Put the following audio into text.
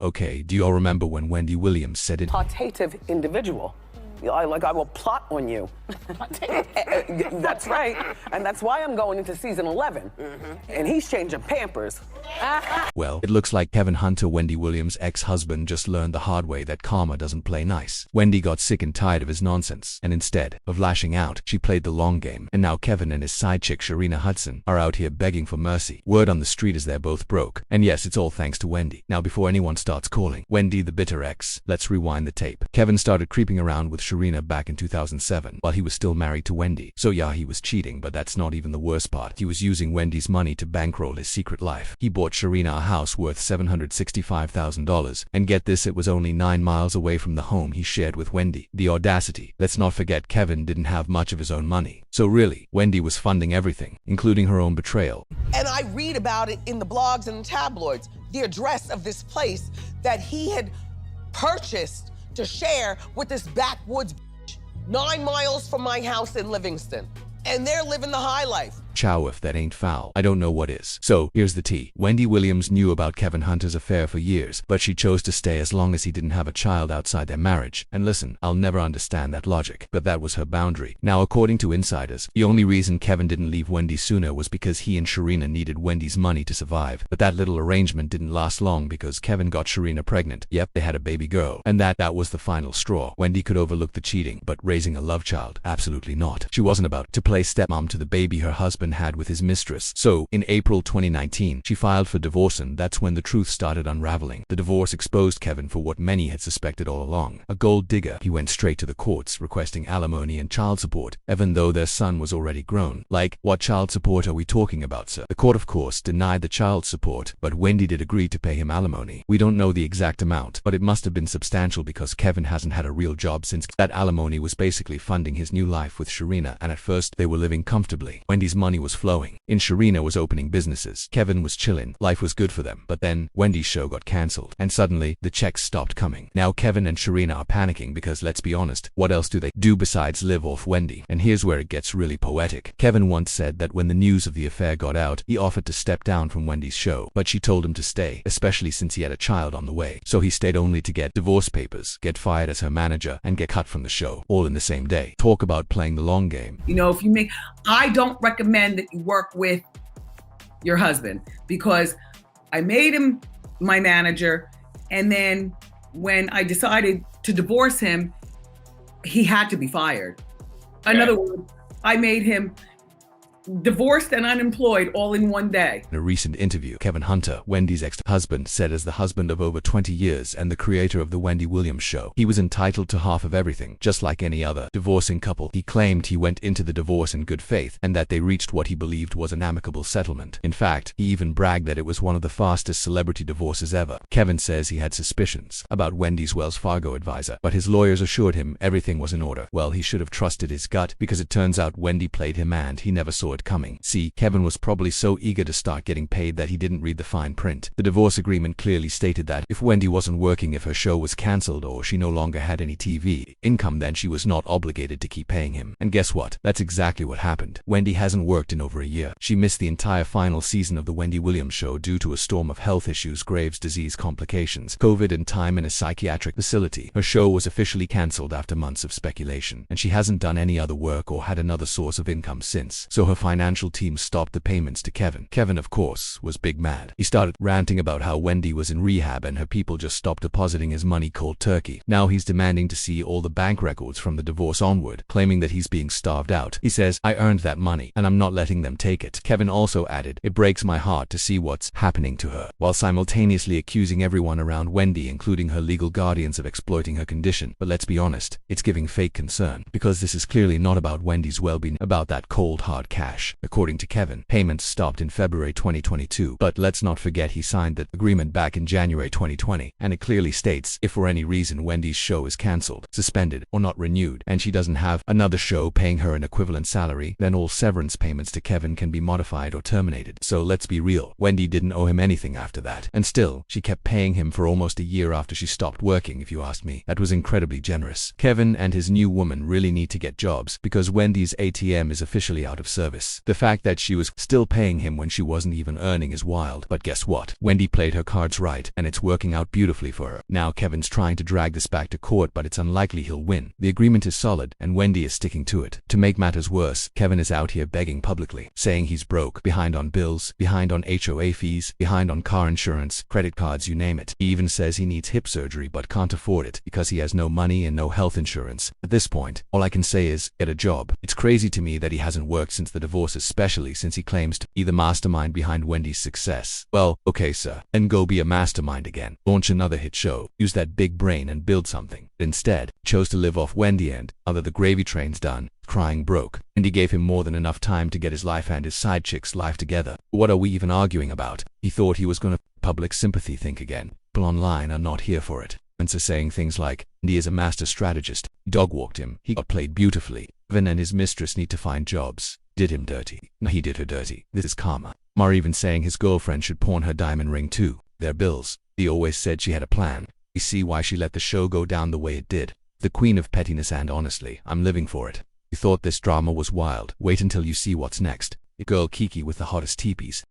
Okay, do you all remember when Wendy Williams said it? Plotative individual. I will plot on you. That's right. And that's why I'm going into season 11. And he's changing Pampers. Well, it looks like Kevin Hunter, Wendy Williams' ex-husband, just learned the hard way that karma doesn't play nice. Wendy got sick and tired of his nonsense, and instead of lashing out, she played the long game. And now Kevin and his side chick Sharina Hudson are out here begging for mercy. Word on the street is they're both broke. And yes, it's all thanks to Wendy. Now before anyone starts calling Wendy the bitter ex, let's rewind the tape. Kevin started creeping around with Sharina back in 2007 while he was still married to Wendy. So yeah, he was cheating, but that's not even the worst part. He was using Wendy's money to bankroll his secret life. He bought Sharina a house worth $765,000, and get this, it was only 9 miles away from the home he shared with Wendy. The audacity. Let's not forget Kevin didn't have much of his own money. So really, Wendy was funding everything, including her own betrayal. And I read about it in the blogs and the tabloids, the address of this place that he had purchased to share with this backwoods 9 miles from my house in Livingston. And they're living the high life. Chow, if that ain't foul, I don't know what is. So, here's the tea. Wendy Williams knew about Kevin Hunter's affair for years, but she chose to stay as long as he didn't have a child outside their marriage. And listen, I'll never understand that logic, but that was her boundary. Now, according to insiders, the only reason Kevin didn't leave Wendy sooner was because he and Sharina needed Wendy's money to survive. But that little arrangement didn't last long because Kevin got Sharina pregnant. Yep, they had a baby girl. And that was the final straw. Wendy could overlook the cheating, but raising a love child, absolutely not. She wasn't about to play stepmom to the baby her husband had with his mistress. So, in April 2019, she filed for divorce, and that's when the truth started unraveling. The divorce exposed Kevin for what many had suspected all along. A gold digger. He went straight to the courts requesting alimony and child support, even though their son was already grown. Like, what child support are we talking about, sir? The court, of course, denied the child support, but Wendy did agree to pay him alimony. We don't know the exact amount, but it must have been substantial because Kevin hasn't had a real job since. That alimony was basically funding his new life with Sharina, and at first they were living comfortably. Wendy's money was flowing. In Sharina was opening businesses. Kevin was chillin'. Life was good for them. But then, Wendy's show got cancelled. And suddenly, the checks stopped coming. Now Kevin and Sharina are panicking because, let's be honest, what else do they do besides live off Wendy? And here's where it gets really poetic. Kevin once said that when the news of the affair got out, he offered to step down from Wendy's show. But she told him to stay, especially since he had a child on the way. So he stayed only to get divorce papers, get fired as her manager, and get cut from the show, all in the same day. Talk about playing the long game. You know, I don't recommend that you work with your husband because I made him my manager, and then when I decided to divorce him, he had to be fired. In other words, I made him divorced and unemployed all in one day. In a recent interview, Kevin Hunter, Wendy's ex-husband, said as the husband of over 20 years and the creator of the Wendy Williams show, he was entitled to half of everything, just like any other divorcing couple. He claimed he went into the divorce in good faith and that they reached what he believed was an amicable settlement. In fact, he even bragged that it was one of the fastest celebrity divorces ever. Kevin says he had suspicions about Wendy's Wells Fargo advisor, but his lawyers assured him everything was in order. Well, he should have trusted his gut because it turns out Wendy played him and he never saw it coming. See, Kevin was probably so eager to start getting paid that he didn't read the fine print. The divorce agreement clearly stated that if Wendy wasn't working, if her show was cancelled or she no longer had any TV income, then she was not obligated to keep paying him. And guess what? That's exactly what happened. Wendy hasn't worked in over a year. She missed the entire final season of the Wendy Williams show due to a storm of health issues, Graves' disease complications, COVID, and time in a psychiatric facility. Her show was officially cancelled after months of speculation, and she hasn't done any other work or had another source of income since. So her financial team stopped the payments to Kevin. Kevin, of course, was big mad. He started ranting about how Wendy was in rehab and her people just stopped depositing his money cold turkey. Now he's demanding to see all the bank records from the divorce onward, claiming that he's being starved out. He says, "I earned that money, and I'm not letting them take it." Kevin also added, "It breaks my heart to see what's happening to her," while simultaneously accusing everyone around Wendy, including her legal guardians, of exploiting her condition. But let's be honest, it's giving fake concern, because this is clearly not about Wendy's well-being, about that cold hard cash. According to Kevin, payments stopped in February 2022, but let's not forget he signed that agreement back in January 2020, and it clearly states if for any reason Wendy's show is cancelled, suspended, or not renewed, and she doesn't have another show paying her an equivalent salary, then all severance payments to Kevin can be modified or terminated. So let's be real, Wendy didn't owe him anything after that, and still, she kept paying him for almost a year after she stopped working. If you ask me, that was incredibly generous. Kevin and his new woman really need to get jobs, because Wendy's ATM is officially out of service. service. The fact that she was still paying him when she wasn't even earning is wild. But guess what? Wendy played her cards right, and it's working out beautifully for her. Now Kevin's trying to drag this back to court, but it's unlikely he'll win. The agreement is solid, and Wendy is sticking to it. To make matters worse, Kevin is out here begging publicly, saying he's broke, behind on bills, behind on HOA fees, behind on car insurance, credit cards, you name it. He even says he needs hip surgery but can't afford it because he has no money and no health insurance. At this point, all I can say is, get a job. It's crazy to me that he hasn't worked since the divorce, especially since he claims to be the mastermind behind Wendy's success. Well, okay sir, then go be a mastermind again. Launch another hit show, use that big brain and build something. But instead, he chose to live off Wendy, and, now that the gravy train's done, crying broke, and he gave him more than enough time to get his life and his side chick's life together. What are we even arguing about? He thought he was gonna public sympathy think again. People online are not here for it. And so saying things like, Wendy is a master strategist, dog walked him, he got played beautifully. Kevin and his mistress need to find jobs. Did him dirty. No, he did her dirty. This is karma. Mar even saying his girlfriend should pawn her diamond ring too. Their bills. He always said she had a plan. We see why she let the show go down the way it did. The queen of pettiness, and honestly, I'm living for it. You thought this drama was wild. Wait until you see what's next. The girl Kiki with the hottest teepees.